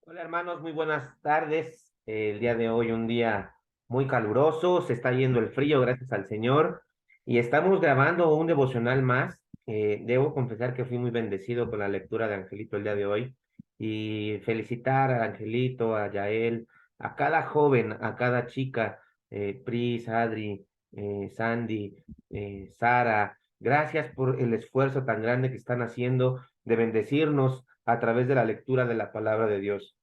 Hola hermanos, muy buenas tardes. El día de hoy un día muy caluroso, se está yendo el frío, gracias al Señor, y estamos grabando un devocional más. Debo confesar que fui muy bendecido con la lectura de Angelito el día de hoy y felicitar a Angelito, a Yael, a cada joven, a cada chica, Pris, Adri, Sandy, Sara. Gracias por el esfuerzo tan grande que están haciendo de bendecirnos a través de la lectura de la palabra de Dios.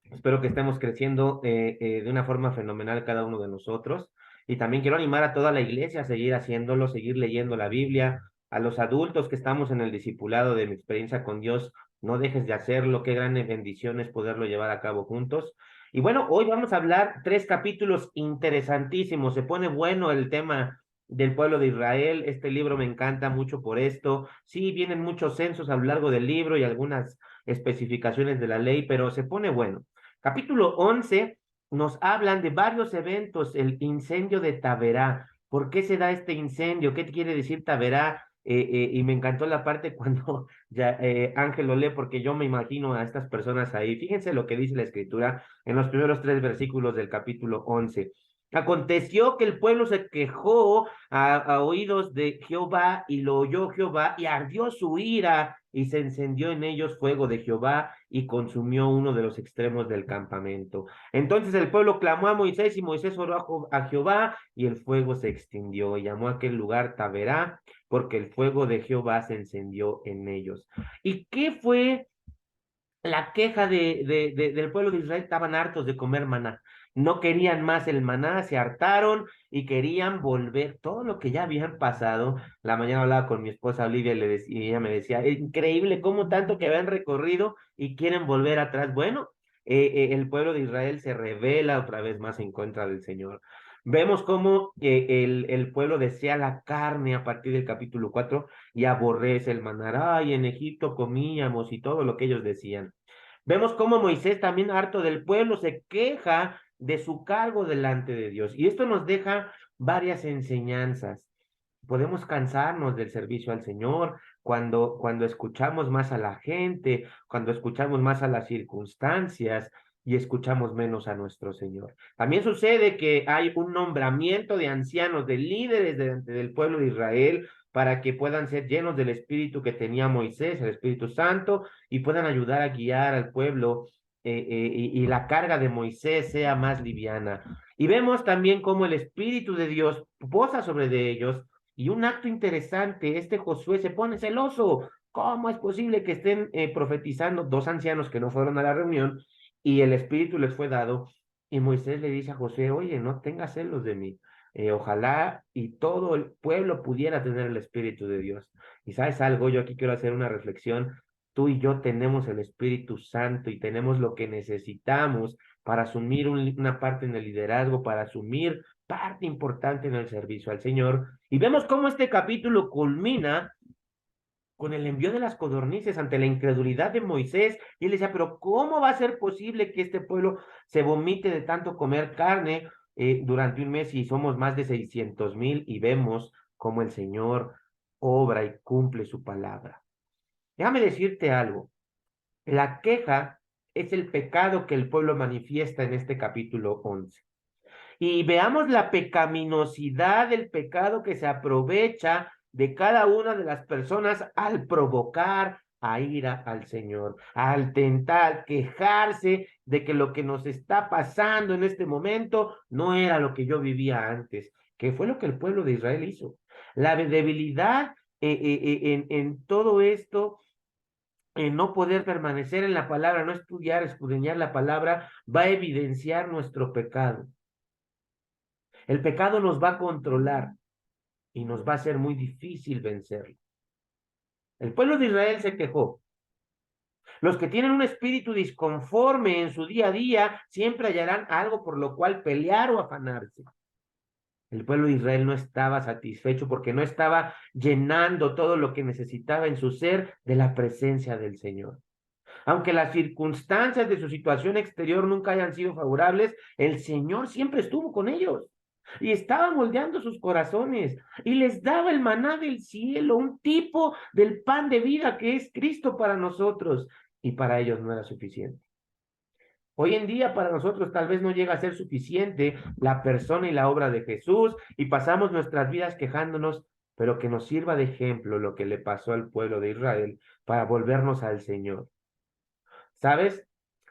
Espero que estemos creciendo de una forma fenomenal cada uno de nosotros. Y también quiero animar a toda la iglesia a seguir haciéndolo, seguir leyendo la Biblia. A los adultos que estamos en el discipulado de mi experiencia con Dios, no dejes de hacerlo. Qué gran bendición es poderlo llevar a cabo juntos. Y bueno, hoy vamos a hablar tres capítulos interesantísimos. Se pone bueno el tema del pueblo de Israel. Este libro me encanta mucho por esto. Sí, vienen muchos censos a lo largo del libro y algunas especificaciones de la ley, pero se pone bueno. Capítulo 11 nos hablan de varios eventos, el incendio de Taberá. ¿Por qué se da este incendio? ¿Qué quiere decir Taberá? Y me encantó la parte cuando ya, Ángel lo lee, porque yo me imagino a estas personas ahí. Fíjense lo que dice la escritura en los primeros tres versículos del capítulo 11. Aconteció que el pueblo se quejó a oídos de Jehová y lo oyó Jehová y ardió su ira y se encendió en ellos fuego de Jehová y consumió uno de los extremos del campamento. Entonces el pueblo clamó a Moisés y Moisés oró a Jehová y el fuego se extinguió y llamó a aquel lugar Taberá porque el fuego de Jehová se encendió en ellos. ¿Y qué fue la queja del pueblo de Israel? Estaban hartos de comer maná, no querían más el maná, se hartaron y querían volver todo lo que ya habían pasado. La mañana hablaba con mi esposa Olivia y ella me decía, increíble cómo tanto que habían recorrido y quieren volver atrás. Bueno, el pueblo de Israel se revela otra vez más en contra del Señor. Vemos cómo el pueblo desea la carne a partir del capítulo 4 y aborrece el maná. Ay, en Egipto comíamos y todo lo que ellos decían. Vemos cómo Moisés, también harto del pueblo, se queja de su cargo delante de Dios. Y esto nos deja varias enseñanzas. Podemos cansarnos del servicio al Señor cuando escuchamos más a la gente, cuando escuchamos más a las circunstancias y escuchamos menos a nuestro Señor. También sucede que hay un nombramiento de ancianos, de líderes del pueblo de Israel, para que puedan ser llenos del espíritu que tenía Moisés, el Espíritu Santo, y puedan ayudar a guiar al pueblo, y la carga de Moisés sea más liviana. Y vemos también cómo el Espíritu de Dios posa sobre de ellos, y un acto interesante, este Josué se pone celoso. ¿Cómo es posible que estén profetizando dos ancianos que no fueron a la reunión y el Espíritu les fue dado? Y Moisés le dice a Josué, oye, no tengas celos de mí. Ojalá y todo el pueblo pudiera tener el Espíritu de Dios. Y sabes algo, yo aquí quiero hacer una reflexión. Tú y yo tenemos el Espíritu Santo y tenemos lo que necesitamos para asumir una parte en el liderazgo, para asumir parte importante en el servicio al Señor. Y vemos cómo este capítulo culmina con el envío de las codornices ante la incredulidad de Moisés. Y él decía, pero ¿cómo va a ser posible que este pueblo se vomite de tanto comer carne durante un mes y somos más de 600,000 y vemos cómo el Señor obra y cumple su palabra? Déjame decirte algo. La queja es el pecado que el pueblo manifiesta en este capítulo 11. Y veamos la pecaminosidad del pecado que se aprovecha de cada una de las personas al provocar a ira al Señor, al tentar quejarse de que lo que nos está pasando en este momento no era lo que yo vivía antes, que fue lo que el pueblo de Israel hizo. La debilidad en todo esto, en no poder permanecer en la palabra, no estudiar, escudriñar la palabra, va a evidenciar nuestro pecado. El pecado nos va a controlar y nos va a ser muy difícil vencerlo. El pueblo de Israel se quejó. Los que tienen un espíritu disconforme en su día a día siempre hallarán algo por lo cual pelear o afanarse. El pueblo de Israel no estaba satisfecho porque no estaba llenando todo lo que necesitaba en su ser de la presencia del Señor. Aunque las circunstancias de su situación exterior nunca hayan sido favorables, el Señor siempre estuvo con ellos y estaba moldeando sus corazones y les daba el maná del cielo, un tipo del pan de vida que es Cristo para nosotros, y para ellos no era suficiente. Hoy en día para nosotros tal vez no llega a ser suficiente la persona y la obra de Jesús y pasamos nuestras vidas quejándonos, pero que nos sirva de ejemplo lo que le pasó al pueblo de Israel para volvernos al Señor. ¿Sabes?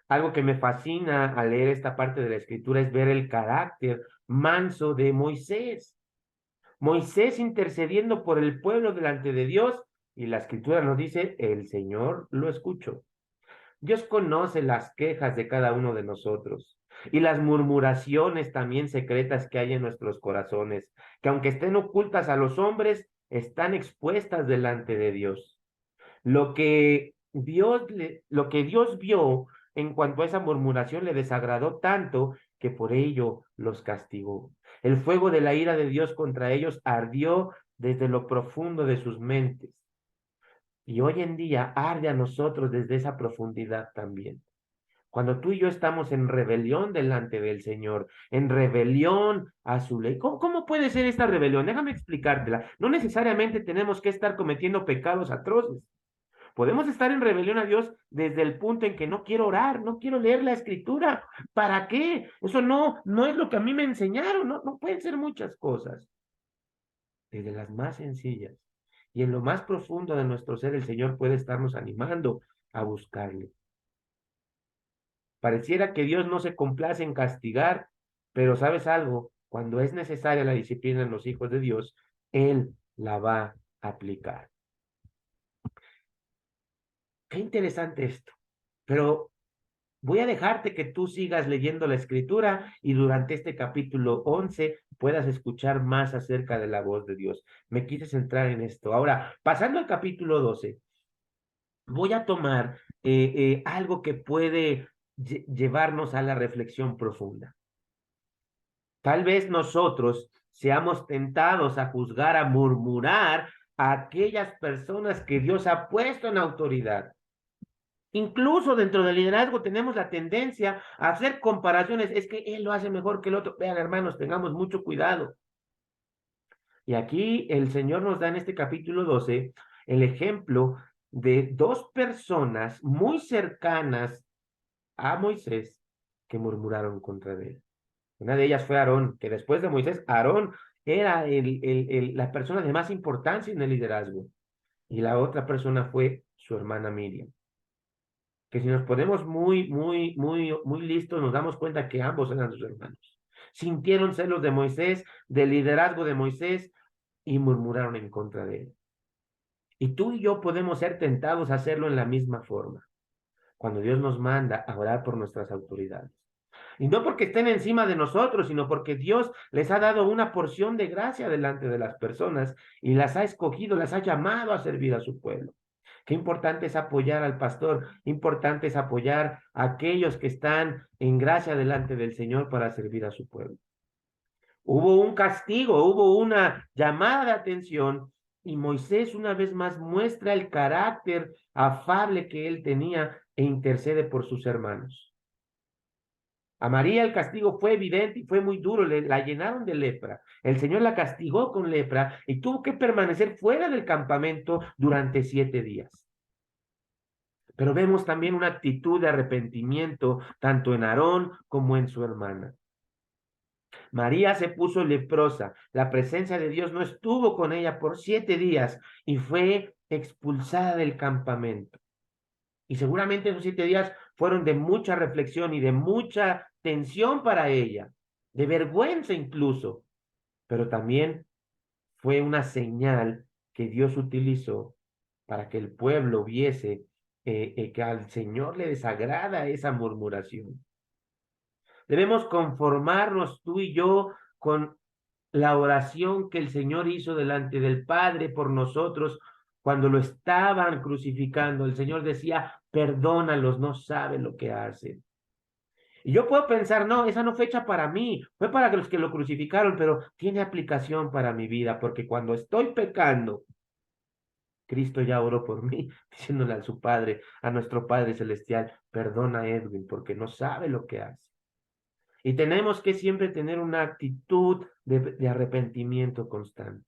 Algo que me fascina al leer esta parte de la escritura es ver el carácter manso de Moisés. Moisés intercediendo por el pueblo delante de Dios y la escritura nos dice, el Señor lo escuchó. Dios conoce las quejas de cada uno de nosotros y las murmuraciones también secretas que hay en nuestros corazones, que aunque estén ocultas a los hombres, están expuestas delante de Dios. Lo que Dios vio en cuanto a esa murmuración le desagradó tanto que por ello los castigó. El fuego de la ira de Dios contra ellos ardió desde lo profundo de sus mentes. Y hoy en día arde a nosotros desde esa profundidad también. Cuando tú y yo estamos en rebelión delante del Señor, en rebelión a su ley. ¿Cómo puede ser esta rebelión? Déjame explicártela. No necesariamente tenemos que estar cometiendo pecados atroces. Podemos estar en rebelión a Dios desde el punto en que no quiero orar, no quiero leer la escritura. ¿Para qué? Eso no es lo que a mí me enseñaron. No pueden ser muchas cosas. Desde las más sencillas. Y en lo más profundo de nuestro ser, el Señor puede estarnos animando a buscarle. Pareciera que Dios no se complace en castigar, pero ¿sabes algo? Cuando es necesaria la disciplina en los hijos de Dios, Él la va a aplicar. Qué interesante esto. Pero voy a dejarte que tú sigas leyendo la escritura y durante este capítulo 11 puedas escuchar más acerca de la voz de Dios. Me quise centrar en esto. Ahora, pasando al capítulo 12, voy a tomar algo que puede llevarnos a la reflexión profunda. Tal vez nosotros seamos tentados a juzgar, a murmurar a aquellas personas que Dios ha puesto en autoridad. Incluso dentro del liderazgo tenemos la tendencia a hacer comparaciones. Es que él lo hace mejor que el otro. Vean, hermanos, tengamos mucho cuidado. Y aquí el Señor nos da en este capítulo 12 el ejemplo de dos personas muy cercanas a Moisés que murmuraron contra él. Una de ellas fue Aarón, que después de Moisés, Aarón era la persona de más importancia en el liderazgo. Y la otra persona fue su hermana Miriam. Que si nos ponemos muy listos, nos damos cuenta que ambos eran sus hermanos. Sintieron celos de Moisés, del liderazgo de Moisés, y murmuraron en contra de él. Y tú y yo podemos ser tentados a hacerlo en la misma forma, cuando Dios nos manda a orar por nuestras autoridades. Y no porque estén encima de nosotros, sino porque Dios les ha dado una porción de gracia delante de las personas y las ha escogido, las ha llamado a servir a su pueblo. Qué importante es apoyar al pastor, importante es apoyar a aquellos que están en gracia delante del Señor para servir a su pueblo. Hubo un castigo, hubo una llamada de atención y Moisés una vez más muestra el carácter afable que él tenía e intercede por sus hermanos. A María el castigo fue evidente y fue muy duro, la llenaron de lepra. El Señor la castigó con lepra y tuvo que permanecer fuera del campamento durante 7 días. Pero vemos también una actitud de arrepentimiento tanto en Aarón como en su hermana. María se puso leprosa, la presencia de Dios no estuvo con ella por 7 días y fue expulsada del campamento. Y seguramente esos 7 días fueron de mucha reflexión y de mucha tensión para ella, de vergüenza incluso, pero también fue una señal que Dios utilizó para que el pueblo viese que al Señor le desagrada esa murmuración. Debemos conformarnos tú y yo con la oración que el Señor hizo delante del Padre por nosotros cuando lo estaban crucificando. El Señor decía, perdónalos, no saben lo que hacen. Y yo puedo pensar, no, esa no fue hecha para mí, fue para los que lo crucificaron, pero tiene aplicación para mi vida, porque cuando estoy pecando, Cristo ya oró por mí, diciéndole a su Padre, a nuestro Padre Celestial, perdona a Edwin, porque no sabe lo que hace. Y tenemos que siempre tener una actitud de arrepentimiento constante,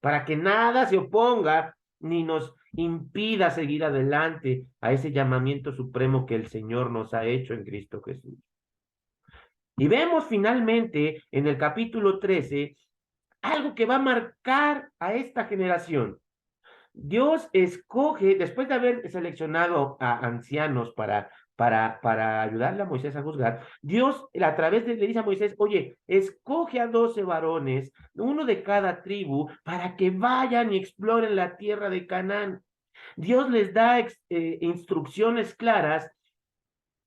para que nada se oponga ni nos impida seguir adelante a ese llamamiento supremo que el Señor nos ha hecho en Cristo Jesús. Y vemos finalmente en el capítulo 13 algo que va a marcar a esta generación. Dios escoge, después de haber seleccionado a ancianos para ayudarle a Moisés a juzgar, Dios a través de le dice a Moisés, oye, escoge a 12 varones, uno de cada tribu, para que vayan y exploren la tierra de Canaán. Dios les da instrucciones claras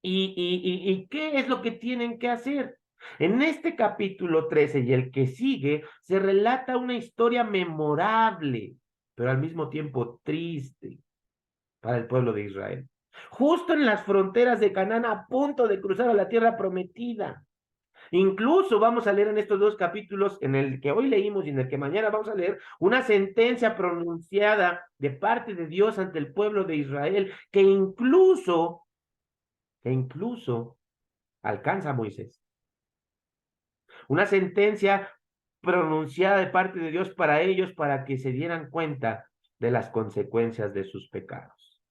y qué es lo que tienen que hacer. En este capítulo 13 y el que sigue, se relata una historia memorable, pero al mismo tiempo triste para el pueblo de Israel. Justo en las fronteras de Canaán, a punto de cruzar a la tierra prometida. Incluso vamos a leer en estos dos capítulos, en el que hoy leímos y en el que mañana vamos a leer, una sentencia pronunciada de parte de Dios ante el pueblo de Israel, que incluso alcanza a Moisés. Una sentencia pronunciada de parte de Dios para ellos para que se dieran cuenta de las consecuencias de sus pecados.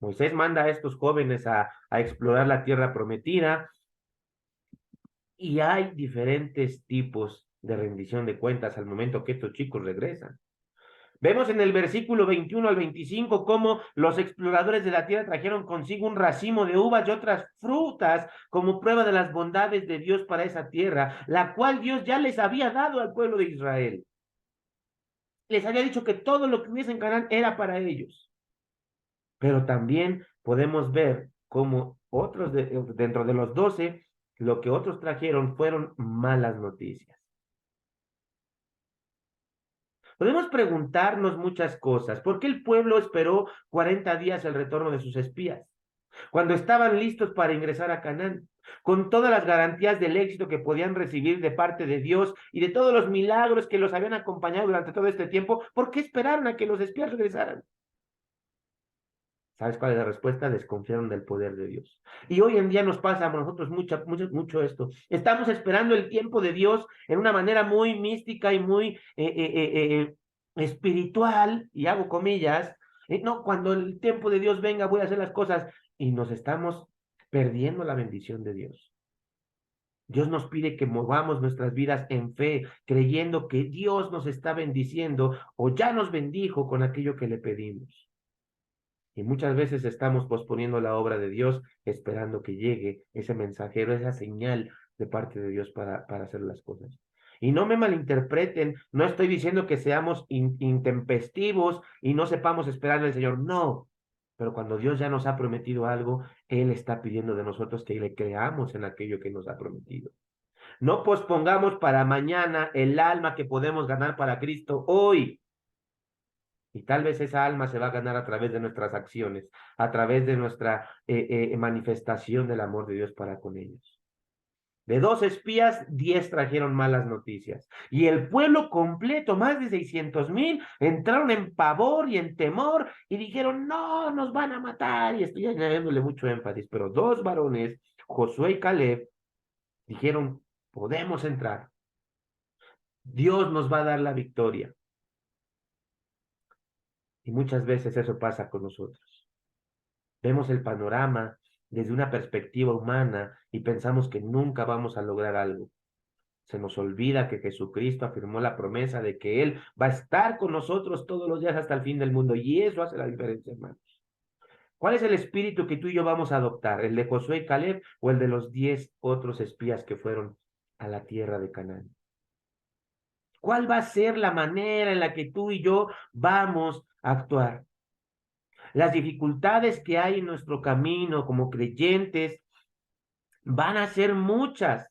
Moisés manda a estos jóvenes a explorar la tierra prometida y hay diferentes tipos de rendición de cuentas al momento que estos chicos regresan. Vemos en el versículo 21 al 25 cómo los exploradores de la tierra trajeron consigo un racimo de uvas y otras frutas como prueba de las bondades de Dios para esa tierra, la cual Dios ya les había dado al pueblo de Israel. Les había dicho que todo lo que hubiese en Canaán era para ellos. Pero también podemos ver cómo otros dentro de los 12, lo que otros trajeron fueron malas noticias. Podemos preguntarnos muchas cosas. ¿Por qué el pueblo esperó 40 días el retorno de sus espías? Cuando estaban listos para ingresar a Canaán, con todas las garantías del éxito que podían recibir de parte de Dios y de todos los milagros que los habían acompañado durante todo este tiempo, ¿por qué esperaron a que los espías regresaran? ¿Sabes cuál es la respuesta? Desconfiaron del poder de Dios. Y hoy en día nos pasa a nosotros mucho esto. Estamos esperando el tiempo de Dios en una manera muy mística y muy espiritual, y hago comillas. No, cuando el tiempo de Dios venga voy a hacer las cosas y nos estamos perdiendo la bendición de Dios. Dios nos pide que movamos nuestras vidas en fe, creyendo que Dios nos está bendiciendo o ya nos bendijo con aquello que le pedimos. Y muchas veces estamos posponiendo la obra de Dios esperando que llegue ese mensajero, esa señal de parte de Dios para hacer las cosas. Y no me malinterpreten, no estoy diciendo que seamos intempestivos y no sepamos esperar al Señor, no. Pero cuando Dios ya nos ha prometido algo, Él está pidiendo de nosotros que le creamos en aquello que nos ha prometido. No pospongamos para mañana el alma que podemos ganar para Cristo hoy. Y tal vez esa alma se va a ganar a través de nuestras acciones, a través de nuestra manifestación del amor de Dios para con ellos. De 2 espías, 10 trajeron malas noticias. Y el pueblo completo, más de 600,000, entraron en pavor y en temor y dijeron, no, nos van a matar. Y estoy añadiéndole mucho énfasis, pero 2 varones, Josué y Caleb, dijeron, podemos entrar. Dios nos va a dar la victoria. Y muchas veces eso pasa con nosotros. Vemos el panorama desde una perspectiva humana y pensamos que nunca vamos a lograr algo. Se nos olvida que Jesucristo afirmó la promesa de que Él va a estar con nosotros todos los días hasta el fin del mundo. Y eso hace la diferencia, hermanos. ¿Cuál es el espíritu que tú y yo vamos a adoptar? ¿El de Josué y Caleb o el de los 10 otros espías que fueron a la tierra de Canaán? ¿Cuál va a ser la manera en la que tú y yo vamos a actuar? Las dificultades que hay en nuestro camino como creyentes van a ser muchas,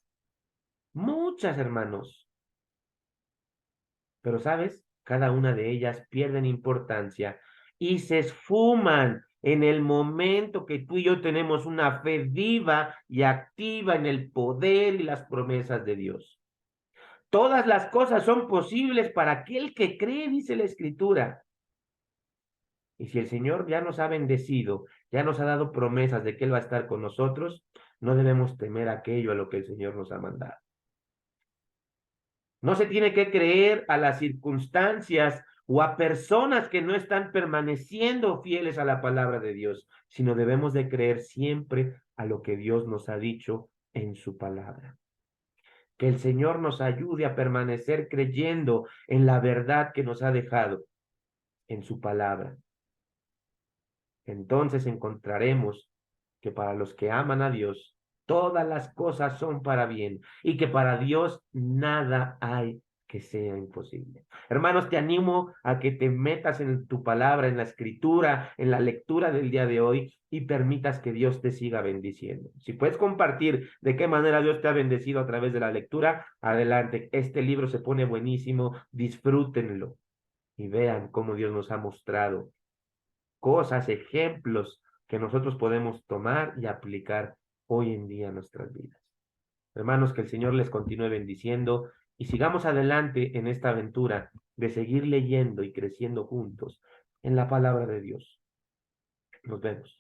muchas, hermanos. Pero, ¿sabes? Cada una de ellas pierden importancia y se esfuman en el momento que tú y yo tenemos una fe viva y activa en el poder y las promesas de Dios. Todas las cosas son posibles para aquel que cree, dice la Escritura. Y si el Señor ya nos ha bendecido, ya nos ha dado promesas de que Él va a estar con nosotros, no debemos temer aquello a lo que el Señor nos ha mandado. No se tiene que creer a las circunstancias o a personas que no están permaneciendo fieles a la palabra de Dios, sino debemos de creer siempre a lo que Dios nos ha dicho en su palabra. Que el Señor nos ayude a permanecer creyendo en la verdad que nos ha dejado en su palabra. Entonces encontraremos que para los que aman a Dios, todas las cosas son para bien y que para Dios nada hay que sea imposible. Hermanos, te animo a que te metas en tu palabra, en la escritura, en la lectura del día de hoy y permitas que Dios te siga bendiciendo. Si puedes compartir de qué manera Dios te ha bendecido a través de la lectura, adelante. Este libro se pone buenísimo, disfrútenlo y vean cómo Dios nos ha mostrado cosas, ejemplos que nosotros podemos tomar y aplicar hoy en día en nuestras vidas. Hermanos, que el Señor les continúe bendiciendo y sigamos adelante en esta aventura de seguir leyendo y creciendo juntos en la palabra de Dios. Nos vemos.